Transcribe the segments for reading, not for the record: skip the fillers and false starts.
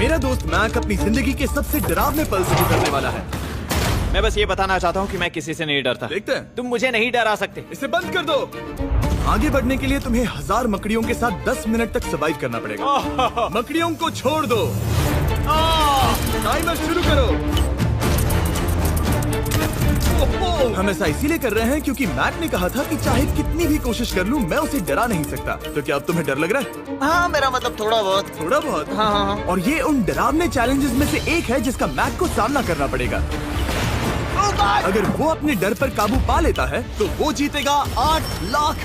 मेरा दोस्त मैक अपनी जिंदगी के सबसे डरावने पल से गुजरने वाला है। मैं बस ये बताना चाहता हूँ कि मैं किसी से नहीं डरता। देखते हैं। तुम मुझे नहीं डरा सकते। इसे बंद कर दो। आगे बढ़ने के लिए तुम्हें 1000 मकड़ियों के साथ 10 मिनट तक सर्वाइव करना पड़ेगा। मकड़ियों को छोड़ दो। टाइमर शुरू करो। हम ऐसा इसीलिए कर रहे हैं क्योंकि मैक ने कहा था कि चाहे कितनी भी कोशिश कर लूं, मैं उसे डरा नहीं सकता। तो क्या अब तुम्हें डर लग रहा है? हाँ, मेरा मतलब थोड़ा बहुत। थोड़ा बहुत? हाँ। और ये उन डरावने चैलेंजेस में से एक है जिसका मैक को सामना करना पड़ेगा। अगर वो अपने डर पर काबू पा लेता है तो वो जीतेगा $8 लाख।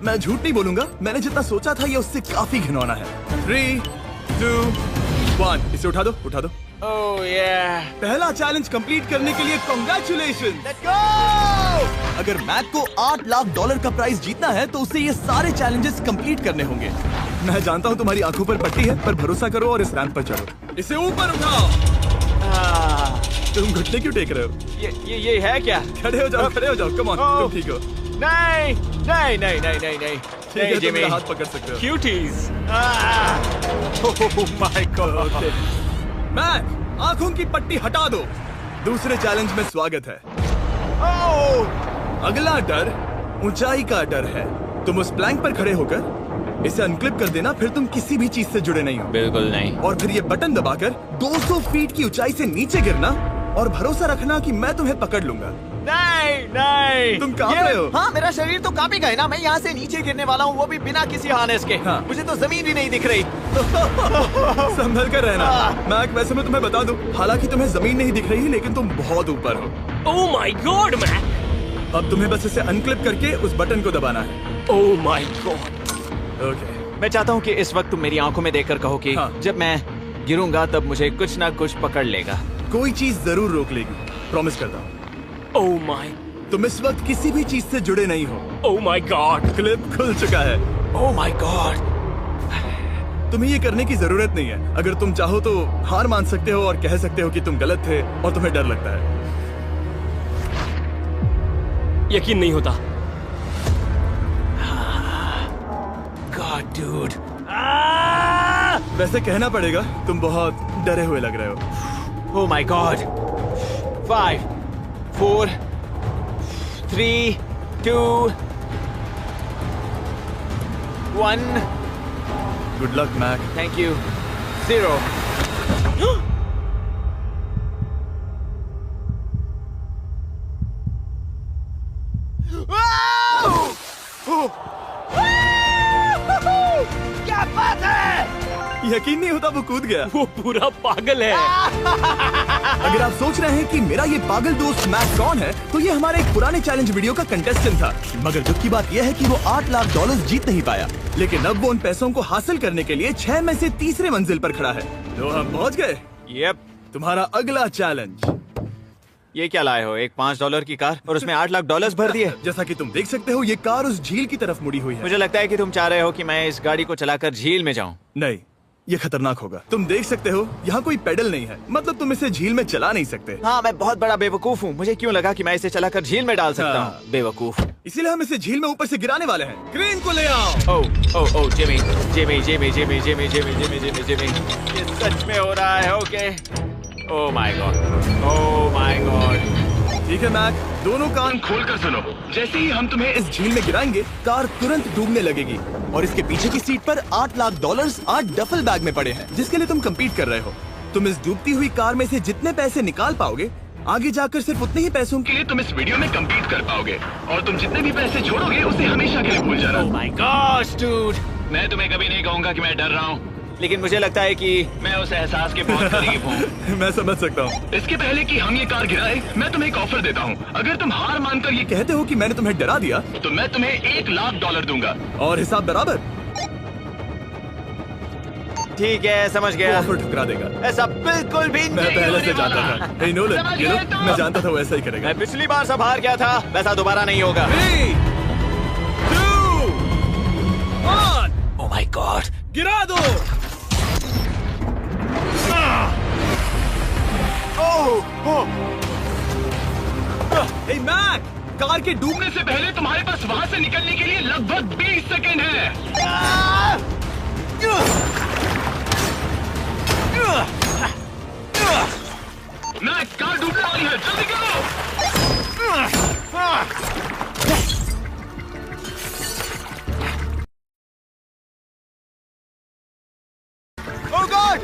मैं झूठ नहीं बोलूंगा, मैंने जितना सोचा था ये उससे काफी घिनौना है। 3, 2, 1। इसे उठा दो, उठा दो। ओह yeah। पहला चैलेंज कंप्लीट करने के लिए कांग्रेचुलेशन। Let's go! अगर मैक को $8 लाख का प्राइज जीतना है तो उसे ये सारे चैलेंजेस कंप्लीट करने होंगे। मैं जानता हूँ तुम्हारी आंखों पर पट्टी है, पर भरोसा करो और इस रैंप पर चढ़ो। इसे ऊपर उठाओ। तुम घुटने क्यों टेक रहे हो? ये है क्या? खड़े हो जाओ, खड़े हो जाओ। कम ऑन, तुम ठीक हो? नहीं नहीं नहीं नहीं नहीं नहीं। ठीक है, तुम मेरा हाथ पकड़ सकते हो। Cuties. Oh my god. Mac, आंखों की पट्टी हटा दो। दूसरे चैलेंज में स्वागत है। अगला डर ऊंचाई का डर है। तुम उस प्लैंक पर खड़े होकर इसे अनक्लिप कर देना, फिर तुम किसी भी चीज से जुड़े नहीं हो। बिल्कुल नहीं। और फिर ये बटन दबाकर 200 फीट की ऊंचाई से नीचे गिरना और भरोसा रखना कि मैं तुम्हें पकड़ लूंगा। नहीं नहीं। तुम कांप रहे हो? हाँ, मेरा शरीर तो कांपेगा ही ना। मैं यहाँ से नीचे गिरने वाला हूँ, वो भी बिना किसी हार्नेस के। हाँ। मुझे तो जमीन भी नहीं दिख रही। संभल कर रहना। मैक, वैसे मैं तुम्हें बता दूं, हालांकि तुम्हें जमीन नहीं दिख रही लेकिन तुम बहुत ऊपर हो। Oh my god Mac. अब तुम्हें बस इसे अनक्लिप करके उस बटन को दबाना है। ओह माय गॉड। ओके। मैं चाहता हूँ कि इस वक्त तुम मेरी आंखों में देखकर कहो कि हाँ। जब मैं गिरूंगा तब मुझे कुछ ना कुछ पकड़ लेगा। कोई चीज जरूर रोक लेगी, प्रॉमिस करता हूँ। Oh my. तुम इस वक्त किसी भी चीज से जुड़े नहीं हो। Oh my God. क्लिप खुल चुका है। ओह माय गॉड। तुम्हें ये करने की जरूरत नहीं है। अगर तुम चाहो तो हार मान सकते हो और कह सकते हो कि तुम गलत थे और तुम्हें डर लगता है। यकीन नहीं होता। God dude. वैसे कहना पड़ेगा तुम बहुत डरे हुए लग रहे हो। Oh my god. 5, 4, 3, 2, 1। Good luck Mac. Thank you. 0। क्या बात है? यकीन नहीं होता वो कूद गया। वो पूरा पागल है। अगर आप सोच रहे हैं कि मेरा ये पागल दोस्त मैक कौन है, तो ये हमारे एक पुराने चैलेंज वीडियो का कंटेस्टेंट था। मगर दुख की बात यह है कि वो $8 लाख जीत नहीं पाया। लेकिन अब वो उन पैसों को हासिल करने के लिए 6 में से तीसरे मंजिल पर खड़ा है। तो हम पहुंच गए। यप। तुम्हारा अगला चैलेंज। ये क्या लाए हो? एक $5 की कार और उसमें $8 लाख भर दिए। जैसा कि तुम देख सकते हो, ये कार उस झील की तरफ मुड़ी हुई है। मुझे लगता है कि तुम चाह रहे हो कि मैं इस गाड़ी को चलाकर झील में जाऊं। नहीं, ये खतरनाक होगा। तुम देख सकते हो यहाँ कोई पेडल नहीं है, मतलब तुम इसे झील में चला नहीं सकते। हाँ, मैं बहुत बड़ा बेवकूफ हूँ। मुझे क्यों लगा कि मैं इसे चलाकर झील में डाल सकता हाँ। हूँ? बेवकूफ। इसीलिए हम इसे झील में ऊपर से गिराने वाले हैं। क्रेन को ले आओ। Oh Jimmy Jimmy Jimmy Jimmy Jimmy Jimmy Jimmy Jimmy Jimmy, ये सच में हो रहा है? Okay. Oh my God, oh my God. ठीक है मैक, दोनों कान खोलकर सुनो। जैसे ही हम तुम्हें इस झील में गिराएंगे, कार तुरंत डूबने लगेगी और इसके पीछे की सीट पर $8 लाख 8 डफल बैग में पड़े हैं, जिसके लिए तुम कम्पीट कर रहे हो। तुम इस डूबती हुई कार में से जितने पैसे निकाल पाओगे, आगे जाकर सिर्फ उतने ही पैसों के लिए तुम इस वीडियो में कम्पीट कर पाओगे। और तुम जितने भी पैसे छोड़ोगे उसे हमेशा के लिए भूल जाना। Oh my gosh dude. मैं तुम्हें कभी नहीं कहूंगा कि मैं डर रहा हूँ, लेकिन मुझे लगता है कि मैं उस एहसास के बहुत करीब हूँ। मैं समझ सकता हूँ। इसके पहले कि हम ये कार गिराए, मैं तुम्हें एक ऑफर देता हूँ। अगर तुम हार मानकर ये कहते हो कि मैंने तुम्हें डरा दिया, तो मैं तुम्हें $1 लाख दूंगा। और हिसाब बराबर। ठीक है, समझ गया। ऑफर ठुकरा देगा। ऐसा बिल्कुल भी मैं नहीं पहले होने से जानता वाला। था। हे नोलन, समझ ये लो, गए तुम? मैं जानता था वो ऐसा ही करेगा। मैं पिछली बार सब हार गया था, वैसा दोबारा नहीं होगा। 3, 2, 1, ओह माय गॉड। गिरा दो। हे मैक, कार के डूबने से पहले तुम्हारे पास वहाँ से निकलने के लिए लगभग 20 सेकेंड है। रही है, जल्दी करो। ओह गॉड!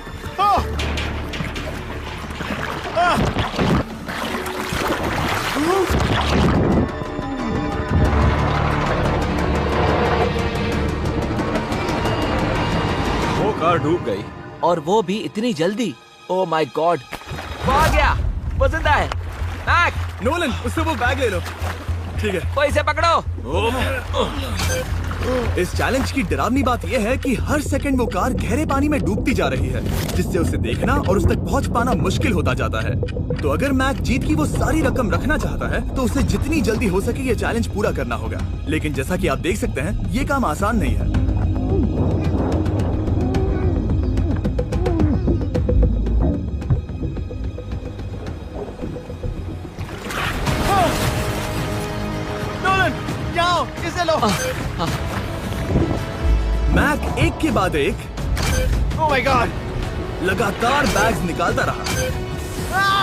वो कार डूब गई। और वो भी इतनी जल्दी। ओह माय गॉड, वो आ गया, वो जिंदा है। मैक, नोलन, उससे वो बैग ले लो। ठीक है। वो इसे पकड़ो। इस चैलेंज की डरावनी बात यह है कि हर सेकंड वो कार गहरे पानी में डूबती जा रही है, जिससे उसे देखना और उस तक पहुंच पाना मुश्किल होता जाता है। तो अगर मैक जीत की वो सारी रकम रखना चाहता है तो उसे जितनी जल्दी हो सके ये चैलेंज पूरा करना होगा। लेकिन जैसा कि आप देख सकते हैं, ये काम आसान नहीं है। नोलन, जाओ, इसे लो। मैक एक के बाद एक ओह माय गॉड! लगातार बैग्स निकालता रहा।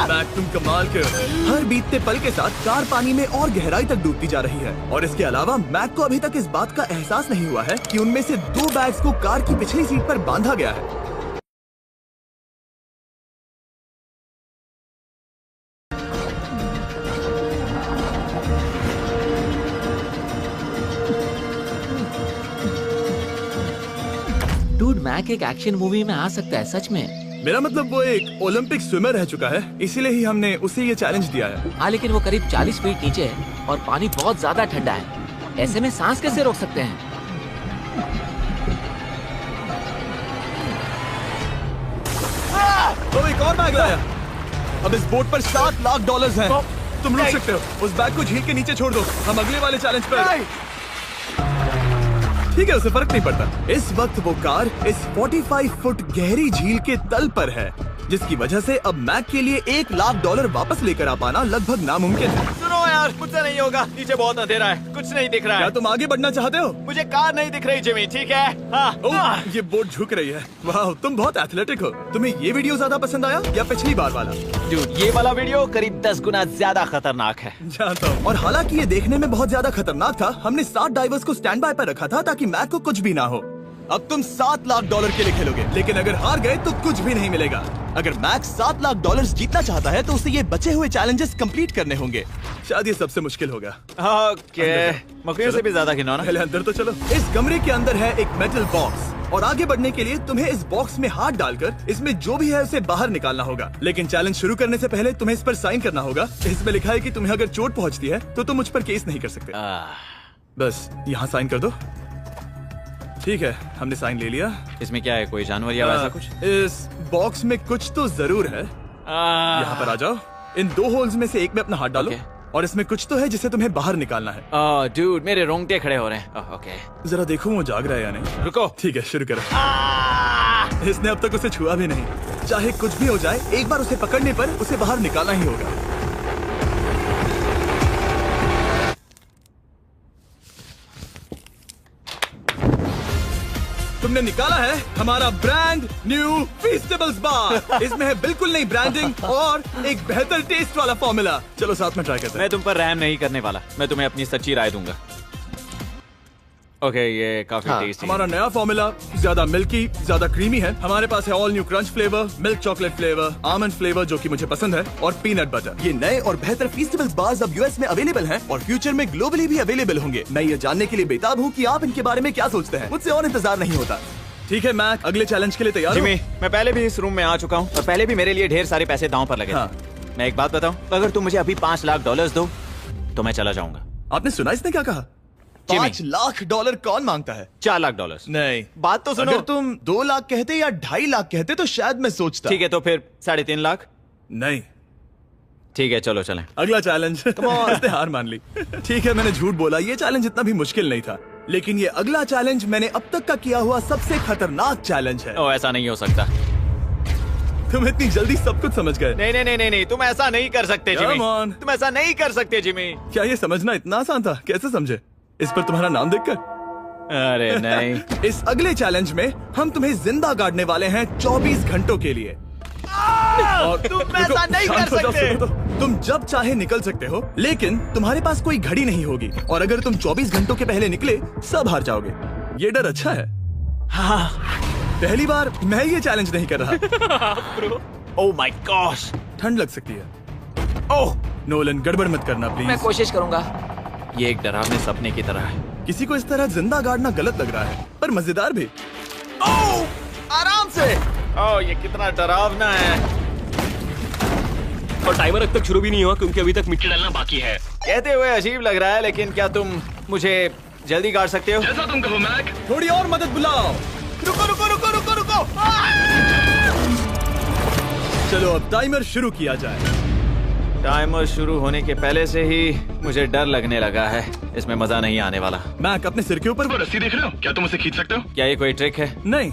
मैक, तुम कमाल के हो। हर बीतते पल के साथ कार पानी में और गहराई तक डूबती जा रही है। और इसके अलावा मैक को अभी तक इस बात का एहसास नहीं हुआ है कि उनमें से 2 बैग्स को कार की पिछली सीट पर बांधा गया है। डूड, मैक एक एक्शन मूवी में आ सकता है, सच में। मेरा मतलब वो एक ओलंपिक स्विमर रह चुका है, इसीलिए ही हमने उसे ये चैलेंज दिया है। हाँ, लेकिन वो करीब 40 फीट नीचे है और पानी बहुत ज्यादा ठंडा है। ऐसे में सांस कैसे रोक सकते हैं? तो एक और बैग लाया। अब इस बोट पर $7 लाख हैं। तुम रुक सकते हो। उस बैग को झील के नीचे छोड़ दो। हम अगले वाले चैलेंज पर। ठीक है, उसे फर्क नहीं पड़ता। इस वक्त वो कार इस 45 फुट गहरी झील के तल पर है, जिसकी वजह से अब मैक के लिए $1 लाख वापस लेकर आ पाना लगभग नामुमकिन है। सुनो यार, मुझसे नहीं होगा। नीचे बहुत अंधेरा है, कुछ नहीं दिख रहा क्या है। तुम आगे बढ़ना चाहते हो? मुझे कार नहीं दिख रही जिमी, ठीक है? हाँ। ओह, ये बोट झुक रही है। वाह, तुम बहुत एथलेटिक हो। तुम्हें ये वीडियो ज्यादा पसंद आया या पिछली बार वाला? Dude, ये वाला वीडियो करीब 10 गुना ज्यादा खतरनाक है। जानता हूँ। और हालांकि ये देखने में बहुत ज्यादा खतरनाक था, हमने 7 डाइवर्स को स्टैंड बाय पर रखा था ताकि मैक को कुछ भी ना हो। अब तुम $7 लाख के लिए खेलोगे, लेकिन अगर हार गए तो कुछ भी नहीं मिलेगा। अगर मैक $7 लाख जीतना चाहता है तो उसे ये बचे हुए चैलेंजेस कंप्लीट करने होंगे। शायद ये सबसे मुश्किल होगा। ओके, मकड़ियों से भी ज्यादा खिलौना। पहले अंदर तो चलो। इस कमरे के अंदर है एक मेटल बॉक्स और आगे बढ़ने के लिए तुम्हें इस बॉक्स में हाथ डालकर इसमें जो भी है उसे बाहर निकालना होगा। लेकिन चैलेंज शुरू करने से पहले तुम्हें इस पर साइन करना होगा। इसमें लिखा है कि तुम्हें अगर चोट पहुंचती है तो तुम मुझ पर केस नहीं कर सकते। बस यहाँ साइन कर दो। ठीक है, हमने साइन ले लिया। इसमें क्या है, कोई जानवर या वैसा कुछ? इस बॉक्स में कुछ तो जरूर है। यहाँ पर आ जाओ। इन 2 होल्स में से एक में अपना हाथ डालो। और इसमें कुछ तो है जिसे तुम्हें बाहर निकालना है। डूड, मेरे रोंगटे खड़े हो रहे हैं। ओके, जरा देखो वो जाग रहा है या नहीं। रुको। ठीक है, शुरू करो। इसने अब तक उसे छुआ भी नहीं। चाहे कुछ भी हो जाए, एक बार उसे पकड़ने पर उसे बाहर निकालना ही होगा। तुमने निकाला है हमारा ब्रांड न्यू फीस्टेबल्स बार। इसमें है बिल्कुल नई ब्रांडिंग और एक बेहतर टेस्ट वाला फॉर्मूला। चलो साथ में ट्राई करते हैं। मैं तुम पर रहम नहीं करने वाला। मैं तुम्हें अपनी सच्ची राय दूंगा। ओके, ये काफी टेस्टी। हमारा नया फॉर्मूला ज्यादा मिल्की, ज्यादा क्रीमी है। हमारे पास है all new crunch flavour, milk chocolate flavour, almond flavour जो कि मुझे पसंद है, और पीनट बटर। ये नए और बेहतर फीस्टेबल्स बार्स अब यूएस में अवेलेबल हैं और फ्यूचर में ग्लोबली भी अवेलेबल होंगे। मैं ये जानने के लिए बेताब हूँ कि आप इनके बारे में क्या सोचते हैं। मुझसे और इंतजार नहीं होता। ठीक है मैक, अगले चैलेंज के लिए तैयार हो? जिमी, मैं पहले भी इस रूम में आ चुका हूँ और पहले भी मेरे लिए ढेर सारे पैसे दांव पर लगे थे। मैं एक बात बताऊं, अगर तुम मुझे अभी $5 लाख दो तो मैं चला जाऊंगा। आपने सुना इसने क्या कहा? $5 लाख कौन मांगता है? $4 लाख। नहीं, बात तो सुनो। अगर तुम 2 लाख कहते या 2.5 लाख कहते तो शायद मैं सोचता। ठीक है, तो फिर 3.5 लाख। नहीं, ठीक है, चलो चलें। अगला चैलेंज। इसने हार मान ली। ठीक है, मैंने झूठ बोला। ये चैलेंज इतना भी मुश्किल नहीं था, लेकिन ये अगला चैलेंज मैंने अब तक का किया हुआ सबसे खतरनाक चैलेंज है। ओ, ऐसा नहीं हो सकता। तुम इतनी जल्दी सब कुछ समझ गए। नहीं नहीं नहीं नहीं नहीं, तुम ऐसा नहीं कर सकते जिमी। Come on. तुम ऐसा नहीं कर सकते जिमी। क्या ये समझना इतना आसान था? कैसे समझे? इस पर तुम्हारा नाम देखकर? अरे नहीं। इस अगले चैलेंज में हम तुम्हें जिंदा गाड़ने वाले हैं 24 घंटों के लिए। और तुम ऐसा नहीं कर शांत हो जाओ, सकते। सुनो तो। तुम जब चाहे निकल सकते हो, लेकिन तुम्हारे पास कोई घड़ी नहीं होगी, और अगर तुम 24 घंटों के पहले निकले सब हार जाओगे। ये डर अच्छा है। हाँ। पहली बार मैं ये चैलेंज नहीं कर रहा। Oh my gosh. ठंड लग सकती है। ओह, नोलन गड़बड़ मत करना मैं प्लीज। कोशिश करूंगा। ये एक डरावने सपने की तरह है। किसी को इस तरह जिंदा गाड़ना गलत लग रहा है, पर मजेदार भी। ओह, आराम से। ओह, ये कितना डरावना है। और टाइमर अब तक शुरू भी नहीं हुआ क्योंकि अभी तक मिट्टी डलना बाकी है। कहते हुए अजीब लग रहा है, लेकिन क्या तुम मुझे जल्दी गाड़ सकते हो? जैसा तुम कहो मैक। थोड़ी और मदद बुलाओ। रुको रुको रुको रुको रुको। चलो अब टाइमर शुरू किया जाए। टाइमर शुरू होने के पहले से ही मुझे डर लगने लगा है। इसमें मजा नहीं आने वाला। मैक अपने सिर के ऊपर वो रस्सी देख रहे हो? क्या तुम उसे खींच सकते हो? क्या ये कोई ट्रिक है? नहीं।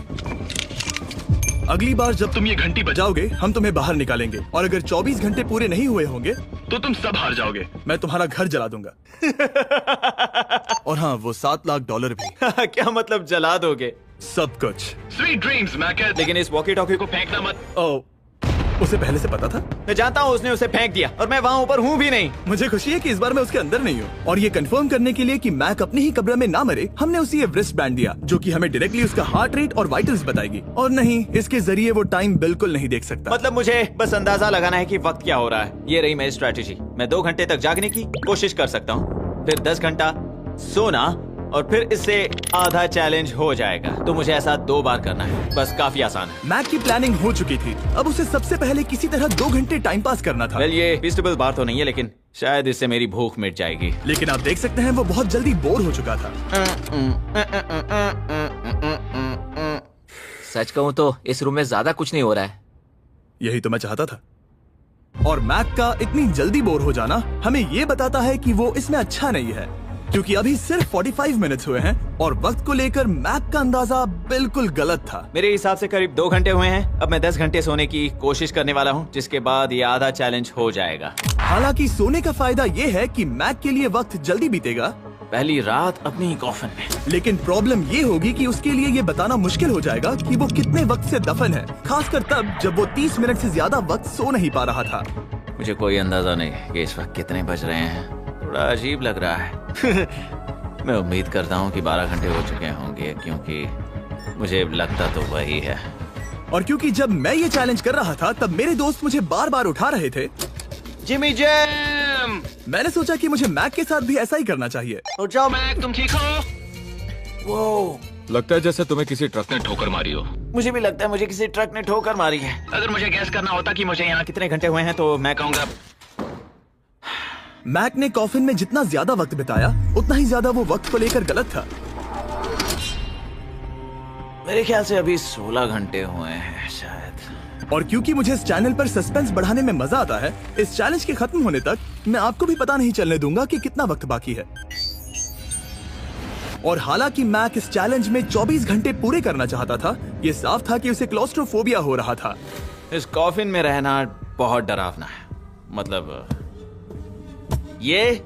अगली बार जब तुम ये घंटी बजाओगे हम तुम्हें बाहर निकालेंगे, और अगर 24 घंटे पूरे नहीं हुए होंगे तो तुम सब हार जाओगे। मैं तुम्हारा घर जला दूंगा। और हाँ, वो $7 लाख भी। क्या मतलब जला दोगे? सब कुछ। Sweet dreams Mac. लेकिन इस वॉकी टॉकी को फेंकना मत। ओ, उसे पहले से पता था? मैं जानता हूँ उसने उसे फेंक दिया, और मैं वहाँ ऊपर हूँ भी नहीं। मुझे खुशी है कि इस बार मैं उसके अंदर नहीं हूँ। और ये कंफर्म करने के लिए कि मैक अपनी ही कब्र में ना मरे, हमने उसे ये रिस्ट बैंड दिया, जो कि हमें डायरेक्टली उसका हार्ट रेट और वाइटल्स बताएगी। और नहीं, इसके जरिए वो टाइम बिल्कुल नहीं देख सकता। मतलब मुझे बस अंदाजा लगाना है कि वक्त क्या हो रहा है। ये रही मेरी स्ट्रेटेजी। मैं 2 घंटे तक जागने की कोशिश कर सकता हूँ, फिर 10 घंटा सोना, और फिर इससे आधा चैलेंज हो जाएगा। तो मुझे ऐसा 2 बार करना है। बस काफी आसान है। मैक की प्लानिंग हो चुकी थी, अब उसे सबसे पहले किसी तरह 2 घंटे टाइम पास करना था। वेल, ये फीस्टेबल बार तो नहीं है, लेकिन शायद इससे मेरी भूख मिट जाएगी। लेकिन आप देख सकते हैं वो बहुत जल्दी बोर हो चुका था। सच कहूँ तो इस रूम में ज्यादा कुछ नहीं हो रहा है। यही तो मैं चाहता था। और मैक का इतनी जल्दी बोर हो जाना हमें ये बताता है कि वो इसमें अच्छा नहीं है, क्योंकि अभी सिर्फ 45 मिनट्स हुए हैं और वक्त को लेकर मैक का अंदाजा बिल्कुल गलत था। मेरे हिसाब से करीब 2 घंटे हुए हैं। अब मैं 10 घंटे सोने की कोशिश करने वाला हूँ, जिसके बाद ये आधा चैलेंज हो जाएगा। हालांकि सोने का फायदा ये है कि मैक के लिए वक्त जल्दी बीतेगा, पहली रात अपनी कॉफिन में। लेकिन प्रॉब्लम ये होगी कि उसके लिए ये बताना मुश्किल हो जाएगा कि वो कितने वक्त से दफन है, खासकर तब जब वो 30 मिनट से ज्यादा वक्त सो नहीं पा रहा था। मुझे कोई अंदाजा नहीं कि इस वक्त कितने बज रहे हैं। थोड़ा अजीब लग रहा है। मैं उम्मीद करता हूँ कि 12 घंटे हो चुके होंगे, क्योंकि मुझे लगता तो वही है। और क्योंकि जब मैं ये चैलेंज कर रहा था तब मेरे दोस्त मुझे बार बार उठा रहे थे, जिमी जैम, मैंने सोचा कि मुझे मैक के साथ भी ऐसा ही करना चाहिए। उठ जाओ। मैक तुम ठीक हो? वो लगता है जैसे तुम्हें किसी ट्रक ने ठोकर मारी हो। मुझे भी लगता है मुझे किसी ट्रक ने ठोकर मारी है। अगर मुझे गैस करना होता कि मुझे यहाँ कितने घंटे हुए हैं तो मैं कहूँगा मैक ने कॉफिन में जितना ज्यादा वक्त बिताया उतना ही ज्यादा वो वक्त को लेकर गलत था। मेरे ख्याल से अभी 16 घंटे हुए हैं शायद। और क्योंकि मुझे इस चैनल पर सस्पेंस बढ़ाने में मजा आता है, इस चैलेंज के खत्म होने तक मैं आपको भी पता नहीं चलने दूंगा कि कितना वक्त बाकी है। और हालांकि मैक इस चैलेंज में 24 घंटे पूरे करना चाहता था, ये साफ था कि उसे क्लॉस्ट्रोफोबिया हो रहा था। इस कॉफिन में रहना बहुत डरावना है। मतलब ये,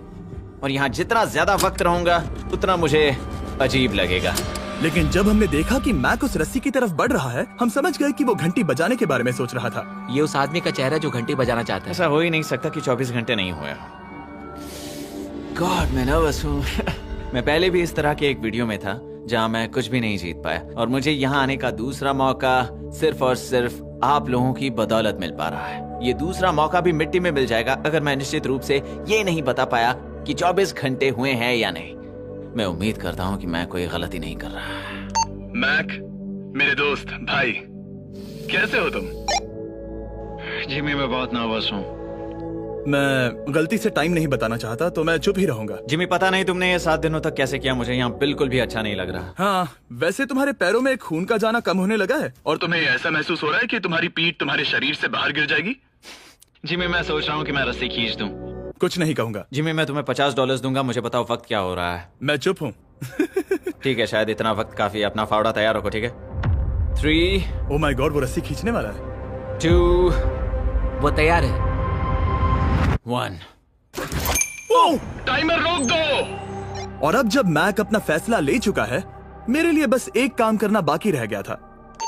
और यहाँ जितना ज्यादा वक्त रहूंगा उतना मुझे अजीब लगेगा। लेकिन जब हमने देखा कि मैक उस रस्सी की तरफ बढ़ रहा है, हम समझ गए कि वो घंटी बजाने के बारे में सोच रहा था। ये उस आदमी का चेहरा है जो घंटी बजाना चाहता है। ऐसा हो ही नहीं सकता कि 24 घंटे नहीं हुए। गॉड, मैं नर्वस हूँ। मैं पहले भी इस तरह के एक वीडियो में था जहाँ मैं कुछ भी नहीं जीत पाया, और मुझे यहाँ आने का दूसरा मौका सिर्फ और सिर्फ आप लोगों की बदौलत मिल पा रहा है। ये दूसरा मौका भी मिट्टी में मिल जाएगा अगर मैं निश्चित रूप से ये नहीं बता पाया कि 24 घंटे हुए हैं या नहीं। मैं उम्मीद करता हूँ कि मैं कोई गलती नहीं कर रहा। मैक, मेरे दोस्त भाई, कैसे हो तुम? जिमी, मैं बहुत नर्वस हूँ। मैं गलती से टाइम नहीं बताना चाहता तो मैं चुप ही रहूंगा। जिमी, पता नहीं तुमने ये 7 दिनों तक कैसे किया, मुझे यहाँ बिल्कुल भी अच्छा नहीं लग रहा। हाँ, वैसे तुम्हारे पैरों में खून का जाना कम होने लगा है। और तुम्हें ऐसा महसूस हो रहा है कि तुम्हारी पीठ तुम्हारे शरीर से बाहर गिर जाएगी? जिमी, मैं सोच रहा हूँ कि मैं रस्सी खींच दूं। कुछ नहीं कहूंगा। जिमी, मैं तुम्हें $50 दूंगा, मुझे बताओ वक्त क्या हो रहा है। मैं चुप हूँ। ठीक है, शायद इतना वक्त काफी है। अपना फावड़ा तैयार रखो, ठीक है? 3, ओ माय गॉड, वो रस्सी खींचने वाला है। 2, वो तैयार है। 1। टाइमर रोक दो। और अब जब मैक अपना फैसला ले चुका है, मेरे लिए बस एक काम करना बाकी रह गया था।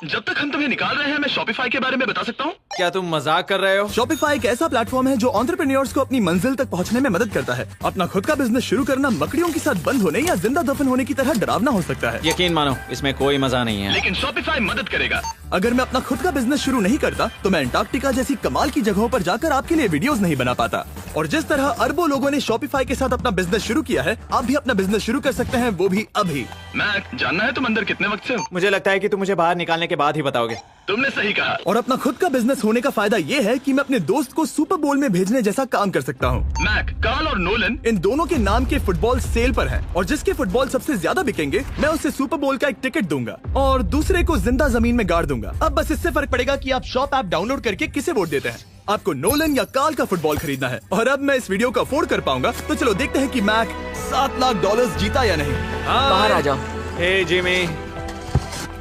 जब तक हम तुम्हें निकाल रहे हैं, मैं शॉपिफाई के बारे में बता सकता हूँ। क्या तुम मजाक कर रहे हो? शॉपिफाई एक ऐसा प्लेटफॉर्म है जो एंटरप्रेन्योर्स को अपनी मंजिल तक पहुंचने में मदद करता है। अपना खुद का बिजनेस शुरू करना मकड़ियों के साथ बंद होने या जिंदा दफन होने की तरह डरावना हो सकता है। यकीन मानो, इसमें कोई मजा नहीं है। लेकिन शॉपिफाई मदद करेगा। अगर मैं अपना खुद का बिजनेस शुरू नहीं करता तो मैं अंटार्कटिका जैसी कमाल की जगहों पर जाकर आपके लिए वीडियोस नहीं बना पाता। और जिस तरह अरबों लोगों ने शॉपिफाई के साथ अपना बिजनेस शुरू किया है, आप भी अपना बिजनेस शुरू कर सकते हैं, वो भी अभी। मैक, जानना है तुम अंदर कितने वक्त से हो? मुझे लगता है कि तुम मुझे बाहर निकालने के बाद ही बताओगे। तुमने सही कहा। और अपना खुद का बिजनेस होने का फायदा ये है कि मैं अपने दोस्त को सुपर बोल में भेजने जैसा काम कर सकता हूँ। मैक, कार्ल और नोलन इन दोनों के नाम के फुटबॉल सेल पर हैं और जिसके फुटबॉल सबसे ज्यादा बिकेंगे मैं उसे सुपर बोल का एक टिकट दूंगा और दूसरे को जिंदा जमीन में गाड़ दूंगा। अब बस इससे फर्क पड़ेगा कि आप शॉप ऐप डाउनलोड करके किसे वोट देते हैं। आपको नोलन या कार्ल का फुटबॉल खरीदना है और अब मैं इस वीडियो को अफोर्ड कर पाऊंगा, तो चलो देखते हैं कि मैक $7 लाख जीता या नहीं। बाहर आ जाओ। हे जिमी,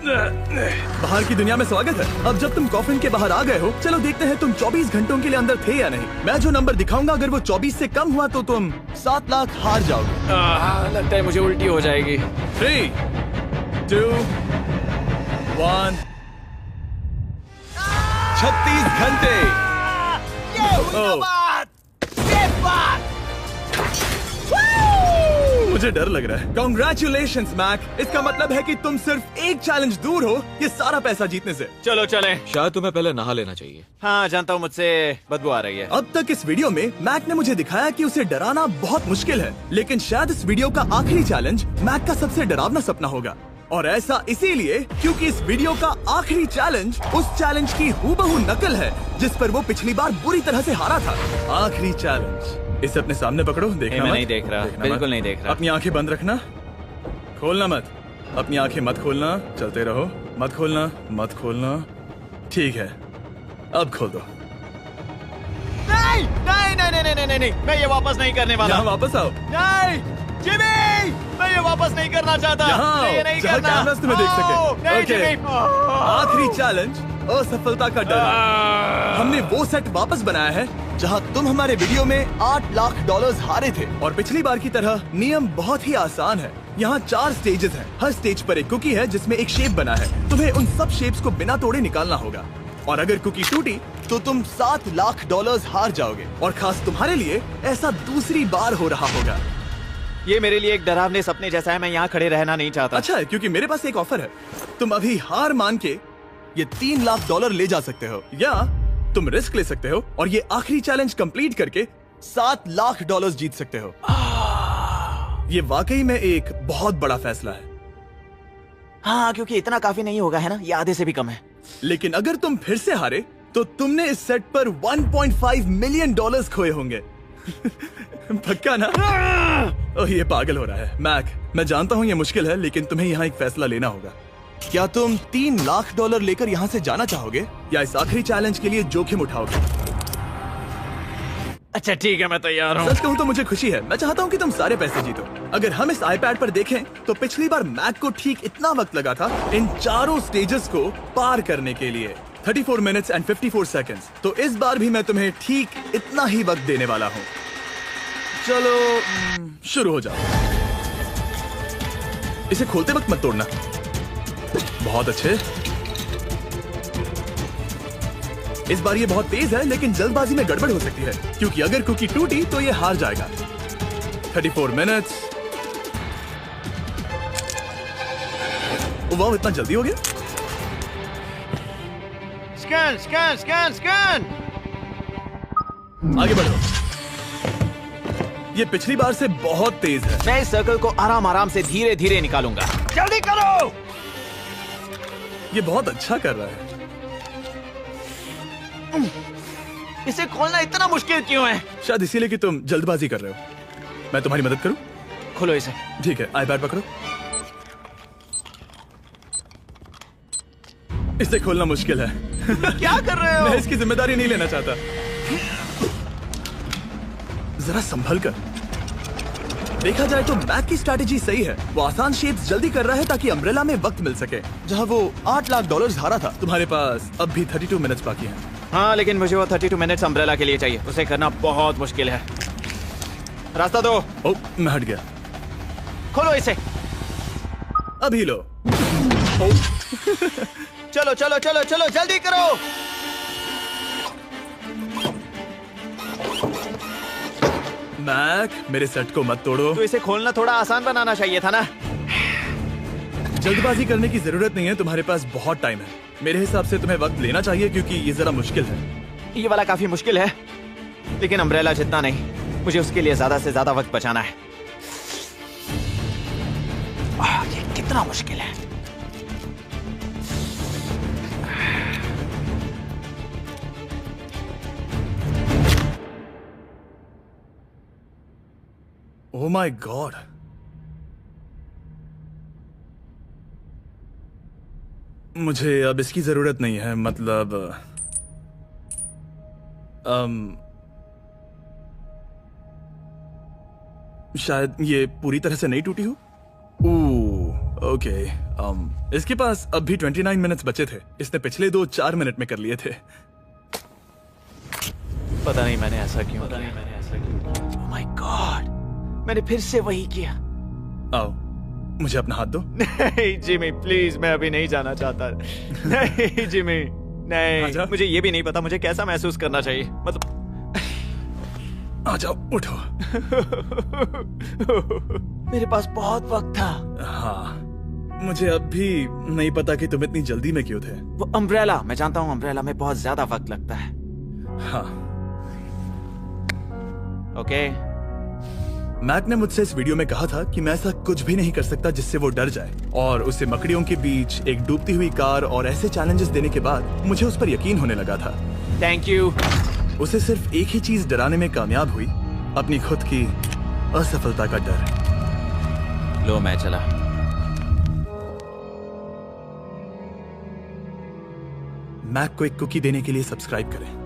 बाहर की दुनिया में स्वागत है। अब जब तुम कॉफिन के बाहर आ गए हो, चलो देखते हैं तुम 24 घंटों के लिए अंदर थे या नहीं। मैं जो नंबर दिखाऊंगा, अगर वो 24 से कम हुआ तो तुम 7 लाख हार जाओगे। लगता है मुझे उल्टी हो जाएगी। 3, 2, 1। 36 घंटे। मुझे डर लग रहा है। Congratulations, Mac. इसका मतलब है कि तुम सिर्फ एक चैलेंज दूर हो ये सारा पैसा जीतने से। चलो चलें। शायद तुम्हें पहले नहा लेना चाहिए। हाँ जानता हूँ, मुझसे बदबू आ रही है। अब तक इस वीडियो में मैक ने मुझे दिखाया कि उसे डराना बहुत मुश्किल है, लेकिन शायद इस वीडियो का आखिरी चैलेंज मैक का सबसे डरावना सपना होगा। और ऐसा इसीलिए क्योंकि इस वीडियो का आखिरी चैलेंज उस चैलेंज की हूबहू नकल है जिस पर वो पिछली बार बुरी तरह से हारा था। आखिरी चैलेंज। इसे अपने सामने पकड़ो, देखना मैं मत। नहीं देख रहा, देखना बिल्कुल मत। नहीं देख रहा। अपनी आंखें बंद रखना, खोलना मत। अपनी आंखें मत खोलना, चलते रहो। मत खोलना, मत खोलना। ठीक है, अब खोल दो। नहीं नहीं नहीं नहीं नहीं नहीं, मैं ये वापस नहीं करने वाला। यहाँ वापस आओ। नहीं जिमी, मैं ये वापस नहीं करना चाहता। यहाँ मैं ये आओ, नहीं जहाँ करना। कैमरास तुम्हें देख सके। नहीं ओके। जिमी। आखिरी चैलेंज असफलता का डर। हमने वो सेट वापस बनाया है जहां तुम हमारे वीडियो में $8 लाख हारे थे। और पिछली बार की तरह नियम बहुत ही आसान है। यहाँ 4 स्टेजेस हैं। हर स्टेज पर एक कुकी है जिसमें एक शेप बना है। तुम्हें उन सब शेप्स को बिना तोड़े निकालना होगा और अगर कुकी टूटी तो तुम $7 लाख हार जाओगे। और खास तुम्हारे लिए ऐसा दूसरी बार हो रहा होगा। ये मेरे लिए एक डरावने सपने जैसा है। मैं यहाँ खड़े रहना नहीं चाहता। अच्छा है क्योंकि मेरे पास एक ऑफर है। तुम अभी हार मान के ये $3 लाख ले जा सकते हो या तुम रिस्क ले सकते हो और ये आखिरी चैलेंज कंप्लीट करके $7 लाख जीत सकते हो। ये वाकई में एक बहुत बड़ा फैसला है। हाँ, क्योंकि इतना काफी नहीं होगा, है ना? ये आधे से भी कम है। लेकिन अगर तुम फिर से हारे तो तुमने इस सेट पर $1.5 मिलियन खोए होंगे। पक्का ना? ओह, ये पागल हो रहा है। मैक, मैं जानता हूँ ये मुश्किल है, लेकिन तुम्हें यहाँ एक फैसला लेना होगा। क्या तुम $3 लाख लेकर यहाँ से जाना चाहोगे या इस आखिरी चैलेंज के लिए जोखिम उठाओगे? अच्छा ठीक है, मैं तैयार हूँ। सच कहूँ तो मुझे खुशी है। मैं चाहता हूँ कि तुम सारे पैसे जीतो। अगर हम इस आईपैड पर देखें तो पिछली बार मैक को ठीक इतना वक्त लगा था इन चारों स्टेजेस को पार करने के लिए, 34 मिनट्स एंड 54 सेकंड्स। तो इस बार भी मैं तुम्हें ठीक इतना ही वक्त देने वाला हूँ। चलो शुरू हो जाओ। इसे खोलते वक्त मत तोड़ना। बहुत अच्छे। इस बार ये बहुत तेज है, लेकिन जल्दबाजी में गड़बड़ हो सकती है क्योंकि अगर कुकी टूटी तो ये हार जाएगा। 34 मिनट्स। वाह, इतना जल्दी हो गया। Scan scan scan scan. आगे बढ़ो। ये पिछली बार से बहुत तेज है। मैं इस सर्कल को आराम आराम से धीरे धीरे निकालूंगा। जल्दी करो। ये बहुत अच्छा कर रहा है। इसे खोलना इतना मुश्किल क्यों है? शायद इसीलिए कि तुम जल्दबाजी कर रहे हो। मैं तुम्हारी मदद करूं? खोलो इसे। ठीक है, आईपैड पकड़ो। इसे खोलना मुश्किल है। क्या कर रहे हो? मैं इसकी जिम्मेदारी नहीं लेना चाहता। जरा संभल कर। देखा जाए तो मैक की स्ट्रैटेजी सही है। वो आसान शेप्स जल्दी कर रहा है ताकि अम्ब्रेला में वक्त मिल सके। जहां वो $8 लाख हारा था, तुम्हारे पास अब भी 32 मिनट्स बाकी हैं। हाँ, लेकिन मुझे वो 32 मिनट्स अम्ब्रेला के लिए चाहिए। उसे करना बहुत मुश्किल है। रास्ता दो। ओह, मैं हट गया। खोलो इसे। अभी लो। ओह। चलो चलो चलो चलो जल्दी करो। मैक, मेरे सेट को मत तोड़ो। तो इसे खोलना थोड़ा आसान बनाना चाहिए था ना। जल्दबाजी करने की जरूरत नहीं है, तुम्हारे पास बहुत टाइम है। मेरे हिसाब से तुम्हें वक्त लेना चाहिए क्योंकि ये जरा मुश्किल है। ये वाला काफी मुश्किल है, लेकिन अम्ब्रेला जितना नहीं। मुझे उसके लिए ज्यादा से ज्यादा वक्त बचाना है। ये कितना मुश्किल है। ओह माय गॉड, मुझे अब इसकी जरूरत नहीं है। मतलब शायद ये पूरी तरह से नहीं टूटी हो। ओके, इसके पास अब भी 29 मिनट्स बचे थे। इसने पिछले 4 मिनट में कर लिए थे। पता नहीं मैंने ऐसा क्यों किया। ओह माय गॉड, मैंने फिर से वही किया। आओ, मुझे अपना हाथ दो। नहीं जिमी प्लीज, मैं अभी नहीं जाना चाहता। नहीं जिमी, नहीं। आजा। मुझे ये भी नहीं पता मुझे कैसा महसूस करना चाहिए। मतलब आ जाओ, उठो। मेरे पास बहुत वक्त था। हाँ, मुझे अब भी नहीं पता कि तुम इतनी जल्दी में क्यों थे। वो अम्ब्रेला, मैं जानता हूँ अम्ब्रेला में बहुत ज्यादा वक्त लगता है। हाँ, ओके। मैक ने मुझसे इस वीडियो में कहा था कि मैं ऐसा कुछ भी नहीं कर सकता जिससे वो डर जाए, और उसे मकड़ियों के बीच एक डूबती हुई कार और ऐसे चैलेंजेस देने के बाद मुझे उस पर यकीन होने लगा था। Thank you. उसे सिर्फ एक ही चीज डराने में कामयाब हुई, अपनी खुद की असफलता का डर। लो मैं चला। मैक को एक कुकी देने के लिए सब्सक्राइब करें।